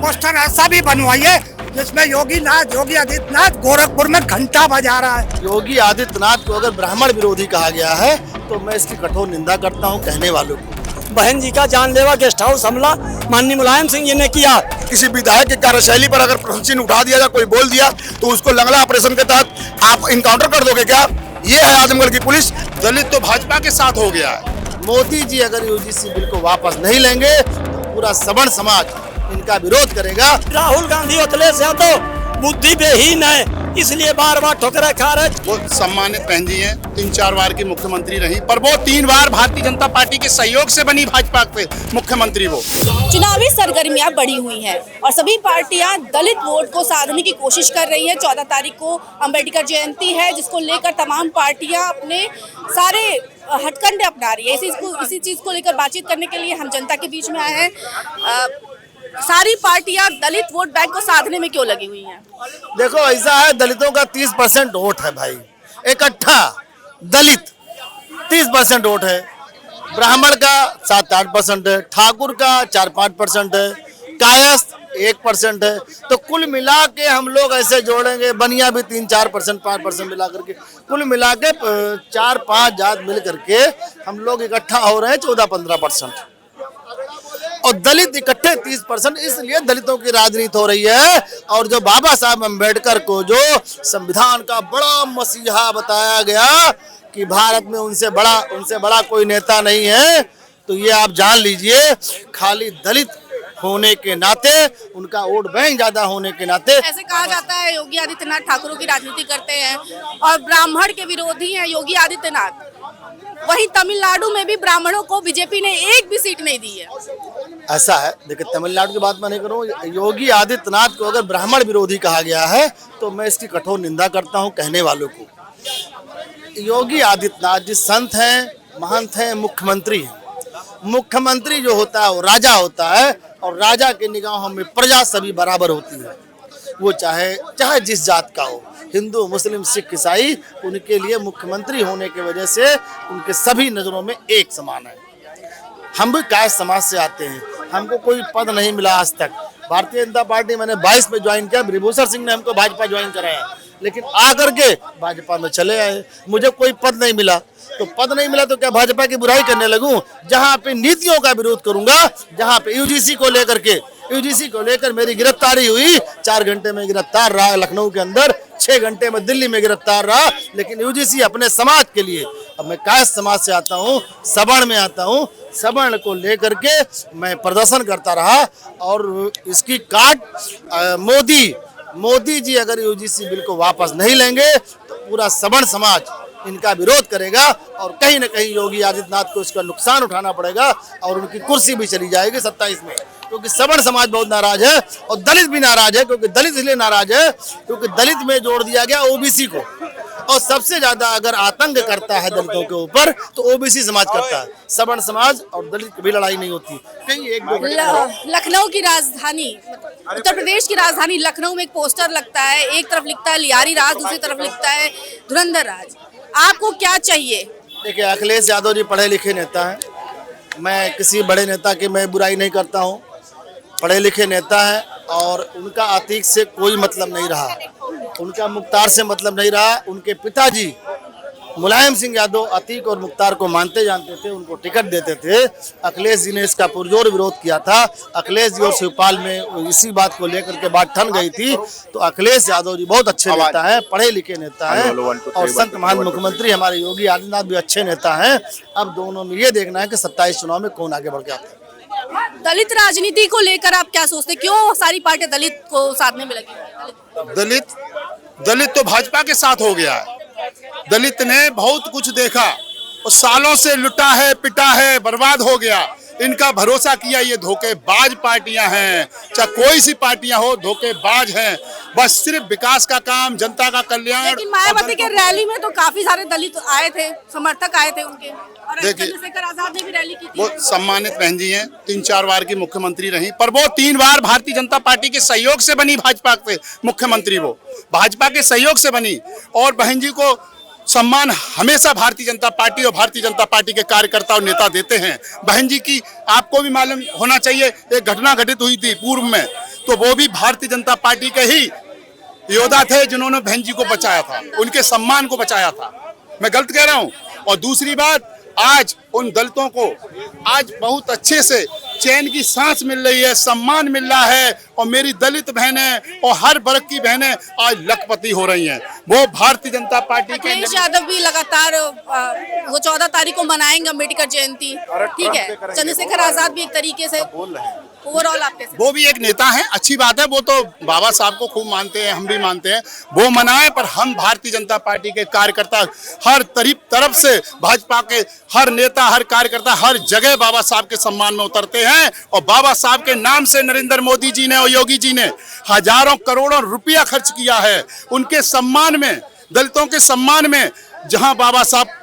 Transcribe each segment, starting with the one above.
Poster ऐसा भी बनवाइए जिसमें योगी आदित्यनाथ गोरखपुर में घंटा बजा रहा है। योगी आदित्यनाथ को अगर ब्राह्मण विरोधी कहा गया है तो मैं इसकी कठोर निंदा करता हूं कहने वालों को। बहन जी का जानलेवा गेस्ट हाउस हमला माननीय मुलायम सिंह जी ने किया। किसी विधायक की कार्यशैली पर अगर प्रश्न उठा दिया या कोई बोल दिया तो उसको लंगड़ा ऑपरेशन के तहत आप इनकाउंटर कर दोगे क्या? ये है आजमगढ़ की पुलिस। दलित तो भाजपा के साथ हो गया है। मोदी जी अगर यूजीसी बिल को वापस नहीं लेंगे तो पूरा सवर्ण समाज इनका विरोध करेगा। राहुल गांधी अखिलेश यादव बुद्धि बेहीन है, इसलिए बार बार ठोकरें खा रहे। वो सम्मानित बहन जी हैं, 3-4 बार की मुख्यमंत्री रही, पर वो 3 बार भारतीय जनता पार्टी के सहयोग से बनी भाजपा के मुख्यमंत्री। वो चुनावी सरगर्मियां बढ़ी हुई हैं और सभी पार्टियां दलित वोट को साधने की कोशिश कर रही हैं। 14 तारीख को अम्बेडकर जयंती है, जिसको लेकर तमाम पार्टियां अपने सारे हथकंडे अपना रही है। इसी चीज को लेकर बातचीत करने के लिए हम जनता के बीच में आए हैं। सारी पार्टियां दलित वोट बैंक को साधने में क्यों लगी हुई हैं? देखो ऐसा है, दलितों का 30% वोट है भाई, इकट्ठा दलित 30% वोट है, ब्राह्मण का 7-8% है, ठाकुर का 4-5% है, कायस्थ 1% है। तो कुल मिला के हम लोग ऐसे जोड़ेंगे, बनिया भी 3-4%, 5% मिला करके कुल मिला के 4-5 जात मिल करके हम लोग इकट्ठा हो रहे हैं 14-15%। और दलित इकट्ठे 30%, इसलिए दलितों की राजनीति हो रही है। और जो बाबा साहब अम्बेडकर को जो संविधान का बड़ा मसीहा बताया गया कि भारत में उनसे बड़ा कोई नेता नहीं है, तो ये आप जान लीजिए, खाली दलित होने के नाते, उनका वोट बैंक ज्यादा होने के नाते। ऐसे कहा जाता है योगी आदित्यनाथ ठाकुरों की राजनीति करते हैं और ब्राह्मण के विरोधी हैं योगी आदित्यनाथ। वहीं तमिलनाडु में भी ब्राह्मणों को बीजेपी ने एक भी सीट नहीं दी है। ऐसा है, देखिए तमिलनाडु की बात मैं नहीं करूँ, योगी आदित्यनाथ को अगर ब्राह्मण विरोधी कहा गया है तो मैं इसकी कठोर निंदा करता हूं कहने वालों को। योगी आदित्यनाथ जी संत हैं, महंत हैं, मुख्यमंत्री हैं। मुख्यमंत्री जो होता है वो राजा होता है और राजा के निगाहों में प्रजा सभी बराबर होती है। वो चाहे जिस जात का हो, हिंदू, मुस्लिम, सिख, ईसाई, उनके लिए मुख्यमंत्री होने की वजह से उनके सभी नजरों में एक समान है। हम भी कायस्थ समाज से आते हैं, हमको कोई पद नहीं मिला आज तक। भारतीय जनता पार्टी मैंने 22 में ज्वाइन किया, ब्रिभूषण सिंह ने हमको भाजपा ज्वाइन कराया, लेकिन आकर के भाजपा में चले आए। मुझे कोई पद नहीं मिला, तो पद नहीं मिला तो क्या भाजपा की बुराई करने लगूं? जहां पे नीतियों का विरोध करूंगा, जहां पे यूजीसी को लेकर मेरी गिरफ्तारी हुई, 4 घंटे में गिरफ्तार रहा लखनऊ के अंदर, 6 घंटे में दिल्ली में गिरफ्तार रहा, लेकिन यूजीसी अपने समाज के लिए, अब मैं कायस्थ समाज से आता हूँ, सवर्ण में आता हूँ, सवर्ण को लेकर के मैं प्रदर्शन करता रहा। और इसकी काट मोदी जी अगर यूजीसी बिल को वापस नहीं लेंगे तो पूरा सवर्ण समाज इनका विरोध करेगा और कहीं न कहीं योगी आदित्यनाथ को इसका नुकसान उठाना पड़ेगा और उनकी कुर्सी भी चली जाएगी 27 में, क्योंकि सवर्ण समाज बहुत नाराज है और दलित भी नाराज है। क्योंकि दलित इसलिए नाराज है क्योंकि दलित में जोड़ दिया गया ओबीसी को, और सबसे ज्यादा अगर आतंक करता है दलितों के ऊपर तो ओबीसी समाज करता है। सवर्ण समाज और दलित की भी लड़ाई नहीं होती, कहीं एक दो। लखनऊ की राजधानी, उत्तर प्रदेश की राजधानी लखनऊ में एक पोस्टर लगता है, एक तरफ लिखता है लियारी राज, दूसरी तरफ लिखता है धुरंधर राज। आपको क्या चाहिए? देखिए, अखिलेश यादव जी पढ़े लिखे नेता हैं, मैं किसी बड़े नेता की मैं बुराई नहीं करता हूं, पढ़े लिखे नेता हैं और उनका अतीक से कोई मतलब नहीं रहा, उनका मुख्तार से मतलब नहीं रहा। उनके पिताजी मुलायम सिंह यादव अतीक और मुख्तार को मानते जानते थे, उनको टिकट देते थे। अखिलेश जी ने इसका पुरजोर विरोध किया था। अखिलेश जी और शिवपाल में इसी बात को लेकर के बात ठन गई थी। तो अखिलेश यादव जी बहुत अच्छे नेता हैं, पढ़े लिखे नेता हैं और संत महान मुख्यमंत्री हमारे योगी आदित्यनाथ भी अच्छे नेता हैं। अब दोनों में ये देखना है कि 27 चुनाव में कौन आगे बढ़ के आता है। दलित राजनीति को लेकर आप क्या सोचते हैं? क्यों सारी पार्टियां दलित को साधने में लगी? दलित तो भाजपा के साथ हो गया है। दलित ने बहुत कुछ देखा और सालों से लुटा है, पिटा है, बर्बाद हो गया। इनका भरोसा किया, ये धोखेबाज पार्टियां हैं, चाहे कोई सी पार्टियां हो, धोखेबाज हैं। बस सिर्फ विकास का काम, जनता का कल्याण। लेकिन मायावती के रैली में तो काफी सारे दलित आए थे, समर्थक आए थे उनके, और चंद्रशेखर आजाद ने भी रैली की थी। वो सम्मानित बहन जी हैं, 3-4 बार की मुख्यमंत्री रही, पर वो 3 बार भारतीय जनता पार्टी के सहयोग से बनी भाजपा के मुख्यमंत्री। वो भाजपा के सहयोग से बनी और बहन जी को सम्मान हमेशा भारतीय जनता पार्टी और भारतीय जनता पार्टी के कार्यकर्ता और नेता देते हैं। बहन जी की आपको भी मालूम होना चाहिए, एक घटना घटित हुई थी पूर्व में, तो वो भी भारतीय जनता पार्टी के ही योद्धा थे जिन्होंने बहन जी को बचाया था, उनके सम्मान को बचाया था। मैं गलत कह रहा हूं? और दूसरी बात, आज उन दलितों को आज बहुत अच्छे से चैन की सांस मिल रही है, सम्मान मिल रहा है, और मेरी दलित बहनें और हर वर्ग की बहनें आज लखपति हो रही हैं। वो भारतीय जनता पार्टी के अखिलेश यादव भी लगातार वो 14 तारीख को मनाएंगे अम्बेडकर जयंती, ठीक है। चंद्रशेखर आजाद भी एक तरीके से ओवरऑल आप कैसे? वो भी एक नेता हैं, अच्छी बात है, वो तो बाबा साहब को खूब मानते हैं, हम भी मानते हैं, वो मनाए। पर हम भारतीय जनता पार्टी के कार्यकर्ता हर तरफ से, भाजपा के हर नेता, हर कार्यकर्ता हर जगह बाबा साहब के सम्मान में उतरते हैं। और बाबा साहब के नाम से नरेंद्र मोदी जी ने और योगी जी ने हजारों करोड़ों रुपया खर्च किया है उनके सम्मान में, दलितों के सम्मान में। जहां बाबा साहब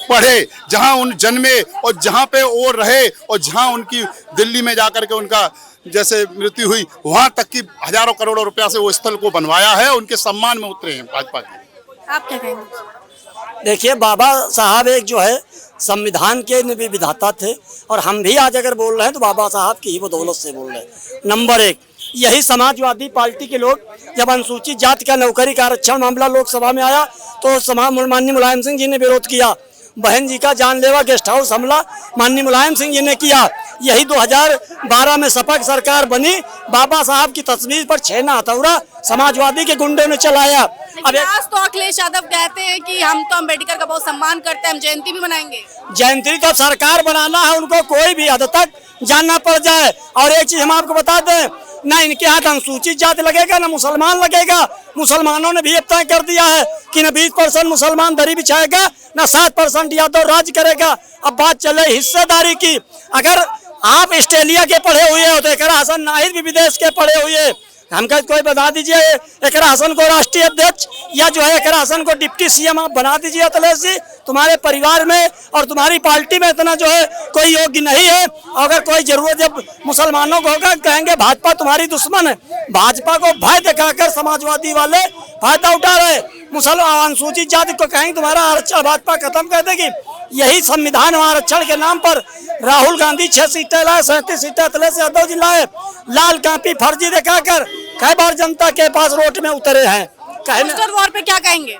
पढ़े, जहां उन जन्मे और जहां पे वो रहे, और जहां उनकी दिल्ली में जाकर के उनका जैसे मृत्यु हुई, वहां तक की हजारों करोड़ों रुपया से वो स्थल को बनवाया है, उनके सम्मान में उतरे हैं भाजपा के। आप क्या कहेंगे? देखिए, बाबा साहब एक जो है संविधान के भी विधाता थे, और हम भी आज अगर बोल रहे हैं तो बाबा साहब की ही बदौलत से बोल रहे हैं। नंबर एक, यही समाजवादी पार्टी के लोग जब अनुसूचित जाति का नौकरी का आरक्षण मामला लोकसभा में आया तो माननीय मुलायम सिंह जी ने विरोध किया। बहन जी का जानलेवा गेस्ट हाउस हमला माननीय मुलायम सिंह जी ने किया। यही 2012 में सपा की सरकार बनी, बाबा साहब की तस्वीर पर 6 हथौड़ा समाजवादी के गुंडों ने चलाया। अब आज तो अखिलेश यादव कहते हैं कि हम तो अम्बेडकर का बहुत सम्मान करते हैं, हम जयंती भी मनाएंगे। जयंती तो सरकार बनाना है, उनको कोई भी हद तक जानना पड़ जाए। और एक चीज हम आपको बता दें, ना इनके हाथ अनुसूचित जाति लगेगा ना मुसलमान लगेगा। मुसलमानों ने भी अब तय कर दिया है कि न 20% मुसलमान दरी बिछाएगा, न 7% यादव राज करेगा। अब बात चले हिस्सेदारी की। अगर आप ऑस्ट्रेलिया के पढ़े हुए हो तो एकरा हसन नाहिद भी विदेश के पढ़े हुए, हम कह कोई बता दीजिए एकरा हसन को राष्ट्रीय अध्यक्ष या जो है एकरा हसन को डिप्टी सीएम आप बना दीजिए। अतलेश जी, तुम्हारे परिवार में और तुम्हारी पार्टी में इतना जो है कोई योग्य नहीं है। अगर कोई जरूरत जब मुसलमानों को होगा कहेंगे भाजपा तुम्हारी दुश्मन है। भाजपा को भय दिखाकर समाजवादी वाले फायदा उठा रहे। मुसलमान अनुसूचित जाति को कहेंगे तुम्हारा आरक्षण भाजपा खत्म कर देगी। यही संविधान आरक्षण के नाम पर राहुल गांधी 6 सीटें लाए, 37 सीटें अखिलेश यादव जी लाए। लाल कापी फर्जी दिखाकर कई बार जनता के पास रोड में उतरे हैं। पोस्टर वॉर पे क्या कहेंगे?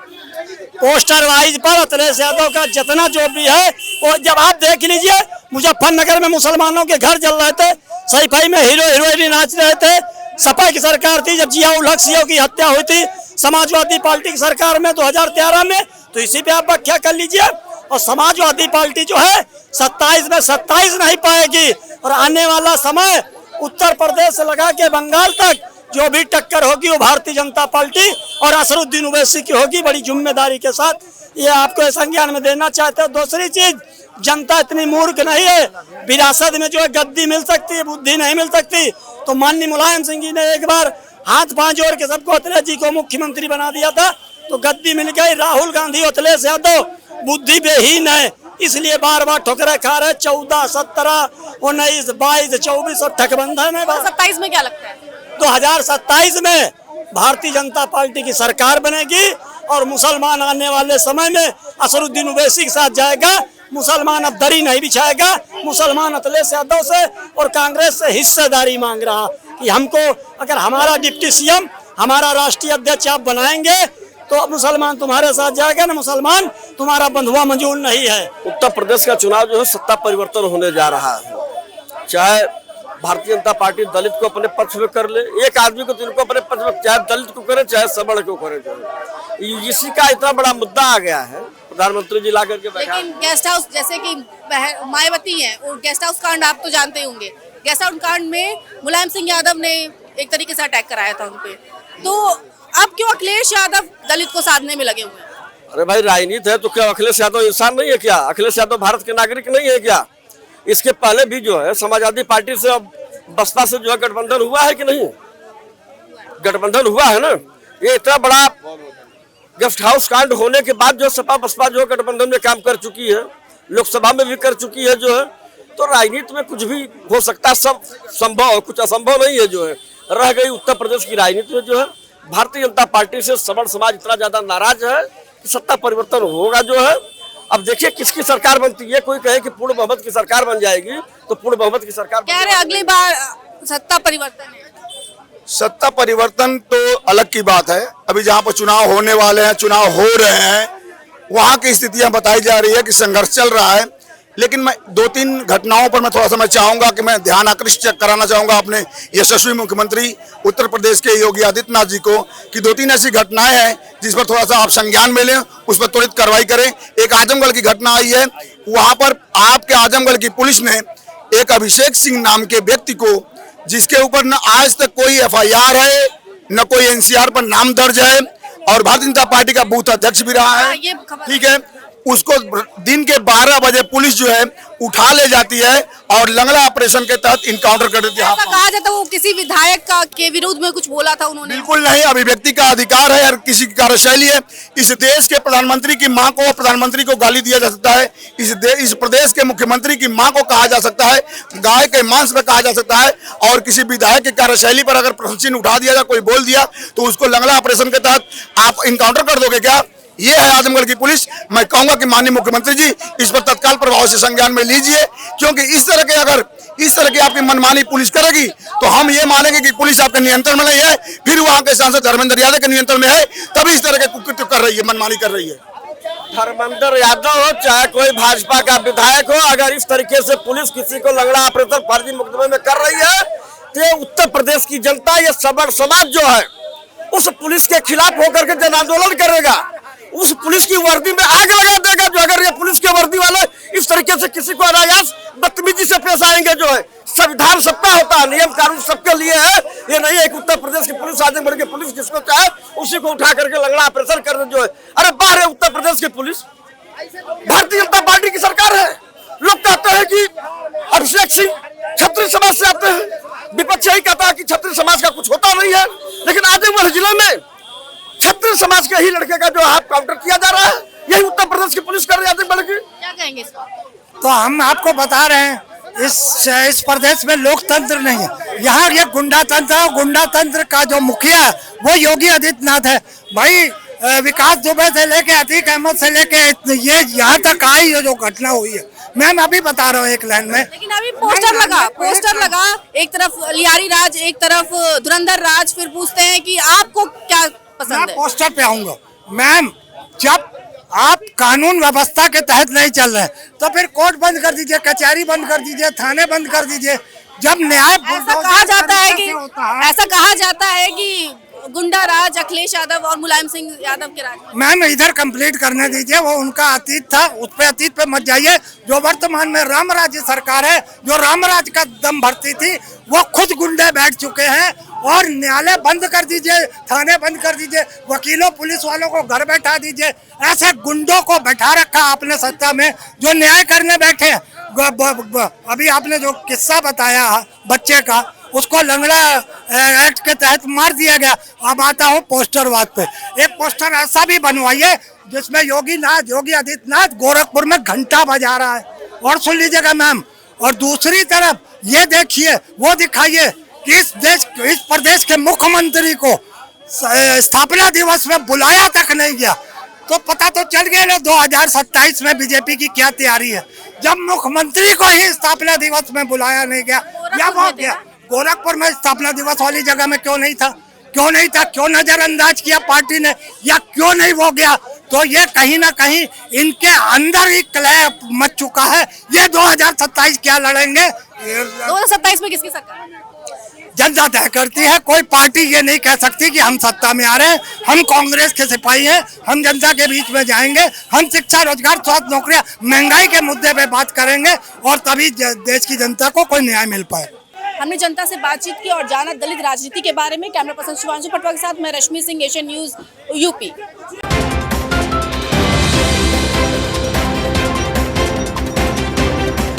पोस्टर वाइज पर अखिलेश यादव का जितना जो भी है वो जब आप देख लीजिए, मुजफ्फरनगर में मुसलमानों के घर जल रहे थे, सईफई में हीरो हीरोइन नाच रहे थे। सपा की सरकार थी जब जियाउल हक सीओ की हत्या हुई थी, समाजवादी पार्टी की सरकार में 2013 में, तो इसी पे आप व्याख्या कर लीजिए। और समाजवादी पार्टी जो है 27 में 27 नहीं पाएगी। और आने वाला समय उत्तर प्रदेश से लगा के बंगाल तक जो भी टक्कर होगी वो भारतीय जनता पार्टी और असरुद्दीन ओवैसी की होगी, बड़ी जिम्मेदारी के साथ। ये आपको संज्ञान में देना चाहते हैं। दूसरी चीज, जनता इतनी मूर्ख नहीं है, विरासत में जो है गद्दी मिल सकती है, बुद्धि नहीं मिल सकती। तो माननीय मुलायम सिंह जी ने एक बार हाथ पांव जोड़ के सबको अखिलेश जी को मुख्यमंत्री बना दिया था, तो गद्दी मिल गई। राहुल गांधी अखिलेश यादव बुद्धि बेहीन है, इसलिए बार बार ठोकरे खा रहे। 14, 17, 19, 22, 24 और ठगबंधन है। 27 में क्या लगता है? 2027 में भारतीय जनता पार्टी की सरकार बनेगी और मुसलमान आने वाले समय में असरुद्दीन ओवैसी के साथ जाएगा। मुसलमान अब दरी नहीं बिछाएगा। मुसलमान अखिलेश यादव से और कांग्रेस से हिस्सेदारी मांग रहा कि हमको अगर हमारा डिप्टी सीएम, हमारा राष्ट्रीय अध्यक्ष आप बनाएंगे तो मुसलमान तुम्हारे साथ जाएगा, ना मुसलमान तुम्हारा बंधुआ मंजूर नहीं है। उत्तर प्रदेश का चुनाव जो है सत्ता परिवर्तन होने जा रहा है। चाहे भारतीय जनता पार्टी दलित को अपने पक्ष में कर ले, एक आदमी को जिनको अपने पक्ष में, चाहे दलित को करे चाहे सवर्ण को करे। यूजीसी का इतना बड़ा मुद्दा आ गया है, प्रधानमंत्री जी ला करके बैठा। लेकिन गेस्ट हाउस जैसे कि मायावती है, और गेस्ट हाउस कांड आप तो जानते होंगे। गेस्ट हाउस कांड में मुलायम सिंह यादव ने एक तरीके से अटैक कराया था उनपे, तो अब क्यों अखिलेश यादव दलित को साधने में लगे हुए हैं? अरे भाई, राजनीति है तो क्या अखिलेश यादव इंसान नहीं है क्या? अखिलेश यादव भारत के नागरिक नहीं है क्या? इसके पहले भी जो है समाजवादी पार्टी से अब बसपा से जो है गठबंधन हुआ है कि नहीं? गठबंधन हुआ है ना। ये इतना बड़ा गेस्ट हाउस कांड होने के बाद जो सपा बसपा जो गठबंधन में काम कर चुकी है, लोकसभा में भी कर चुकी है जो है, तो राजनीति में कुछ भी हो सकता है, सब संभव, कुछ असंभव नहीं है जो है। रह गई उत्तर प्रदेश की राजनीति में जो है भारतीय जनता पार्टी से सवर्ण समाज इतना ज्यादा नाराज है कि सत्ता परिवर्तन होगा जो है। अब देखिए किसकी सरकार बनती है। कोई कहे कि पूर्ण बहुमत की सरकार बन जाएगी तो पूर्ण बहुमत की सरकार कह रहे अगली बार सत्ता परिवर्तन है। सत्ता परिवर्तन तो अलग की बात है। अभी जहां पर चुनाव होने वाले हैं, चुनाव हो रहे हैं, वहां की स्थितियां बताई जा रही है कि संघर्ष चल रहा है। लेकिन मैं 2-3 घटनाओं पर मैं थोड़ा सा मैं चाहूंगा कि मैं ध्यान आकृष्ट कराना चाहूंगा अपने यशस्वी मुख्यमंत्री उत्तर प्रदेश के योगी आदित्यनाथ जी को कि 2-3 ऐसी घटनाएं हैं जिस पर थोड़ा सा आप संज्ञान में लें, उस पर त्वरित कार्रवाई करें। एक आजमगढ़ की घटना आई है, वहां पर आपके आजमगढ़ की पुलिस ने एक अभिषेक सिंह नाम के व्यक्ति को, जिसके ऊपर न आज तक कोई FIR है न कोई NCR पर नाम दर्ज है और भारतीय जनता पार्टी का बूथ अध्यक्ष भी रहा है, ठीक है, उसको दिन के 12 बजे पुलिस जो है उठा ले जाती है और लंगड़ा ऑपरेशन के तहत इनकाउंटर कर देती है। ऐसा कहा जाता है वो किसी विधायक के विरोध में कुछ बोला था उन्होंने। बिल्कुल नहीं, अभिव्यक्ति का अधिकार है, हर किसी की कार्यशैली है। इस देश के प्रधानमंत्री की मां को, प्रधानमंत्री को गाली दिया जा सकता है, इस प्रदेश के मुख्यमंत्री की मां को कहा जा सकता है, गाय के मांस में कहा जा सकता है, और किसी विधायक की कार्यशैली पर अगर प्रश्न चिन्ह उठा दिया जाए, कोई बोल दिया तो उसको लंगड़ा ऑपरेशन के तहत आप इनकाउंटर कर दोगे क्या? ये है आजमगढ़ की पुलिस। मैं कहूंगा कि माननीय मुख्यमंत्री जी इस पर तत्काल प्रभाव से संज्ञान में लीजिए, क्योंकि इस तरह की आपकी मनमानी पुलिस करेगी तो हम ये मानेंगे कि पुलिस आपके नियंत्रण में नहीं है, फिर वहां के सांसद धर्मेंद्र यादव के नियंत्रण में है, तभी इस तरह के कुकृत्य कर रही है, मनमानी कर रही है। धर्मेंद्र यादव हो चाहे कोई भाजपा का विधायक हो, अगर इस तरीके से पुलिस किसी को लंगड़ा ऑपरेशन फर्जी मुकदमे में कर रही है तो उत्तर प्रदेश की जनता, ये सबड़ समाज जो है उस पुलिस के खिलाफ होकर के जन आंदोलन करेगा, उस पुलिस की वर्दी में आग लगा देगा। जो अगर ये पुलिस के वर्दी वाले इस तरीके से किसी को अनायास बदतमीजी से पेश आएंगे, जो है संविधान सबका होता है, नियम कानून सबके लिए है, ये नहीं है कि उत्तर प्रदेश की पुलिस, आजमगढ़ की पुलिस जिसको चाहे उसी को उठा करके लंगड़ा ऑपरेशन कर दे। जो है अरे बाहर है उत्तर प्रदेश की पुलिस, भारतीय जनता पार्टी की सरकार है। लोग कहते हैं कि अभिषेक सिंह क्षत्रिय समाज से आते हैं, विपक्ष यही कहता है कि क्षत्रिय समाज का कुछ होता नहीं है, लेकिन आजमगढ़ जिले में क्षत्रिय समाज के ही लड़के का जो हाथ काउंटर किया जा रहा है, यही उत्तर प्रदेश की पुलिस कर रही है आजमगढ़ की। क्या कहेंगे इस पर? तो हम आपको बता रहे हैं इस प्रदेश में लोकतंत्र नहीं है, यहाँ ये गुंडा तंत्र है। गुंडा तंत्र का जो मुखिया है वो योगी आदित्यनाथ है। भाई विकास दुबे से लेके अतीक अहमद से लेके ये यहाँ तक आई है जो घटना हुई है, मैम अभी बता रहा हूँ एक लाइन में। लेकिन अभी पोस्टर लगा, एक तरफ लियारी राज, एक तरफ धुरंधर राज, फिर पूछते हैं कि आपको क्या पसंद है? पोस्टर पे आऊंगा मैम। जब आप कानून व्यवस्था के तहत नहीं चल रहे तो फिर कोर्ट बंद कर दीजिए, कचहरी बंद कर दीजिए, थाने बंद कर दीजिए। जब न्याय ऐसा कहा जाता है कि गुंडा राज अखिलेश यादव और मुलायम सिंह यादव के राज। मैम इधर कंप्लीट करने दीजिए, वो उनका अतीत था, उस पे अतीत पे मत जाइए। जो वर्तमान में राम राज्य सरकार है, जो राम राज्य का दम भरती थी, वो खुद गुंडे बैठ चुके हैं। और न्यायालय बंद कर दीजिए, थाने बंद कर दीजिए, वकीलों पुलिस वालों को घर बैठा दीजिए। ऐसे गुंडों को बैठा रखा आपने सत्ता में जो न्याय करने बैठे हैं। अभी आपने जो किस्सा बताया बच्चे का, उसको लंगड़ा एक्ट के तहत मार दिया गया। अब आता हूँ पोस्टरवाद पे। एक पोस्टर ऐसा भी बनवाइए जिसमें योगी आदित्यनाथ गोरखपुर में घंटा बजा रहा है। और सुन लीजिएगा मैम, और दूसरी तरफ ये देखिए, वो दिखाइए कि इस प्रदेश के मुख्यमंत्री को स्थापना दिवस में बुलाया तक नहीं गया। तो पता तो चल गया ना 2027 में बीजेपी की क्या तैयारी है, जब मुख्यमंत्री को ही स्थापना दिवस में बुलाया नहीं गया। या वो गया गोरखपुर में स्थापना दिवस वाली जगह में क्यों नहीं था, क्यों नजरअंदाज किया पार्टी ने, या क्यों नहीं वो गया? तो ये कहीं ना कहीं इनके अंदर ही कलह मच चुका है। ये 2027 क्या लड़ेंगे? 2027 में किसकी सरकार? जनता तय करती है। कोई पार्टी ये नहीं कह सकती कि हम सत्ता में आ रहे हैं, हम कांग्रेस के सिपाही हैं, हम जनता के बीच में जाएंगे, हम शिक्षा, रोजगार, स्वास्थ्य, नौकरियां, महंगाई के मुद्दे पे बात करेंगे और तभी देश की जनता को कोई न्याय मिल पाए। हमने जनता से बातचीत की और जाना दलित राजनीति के बारे में। कैमरा पर्सन शिवांशु पटवा के साथ मैं Rashmi Singh, Asian news, UP.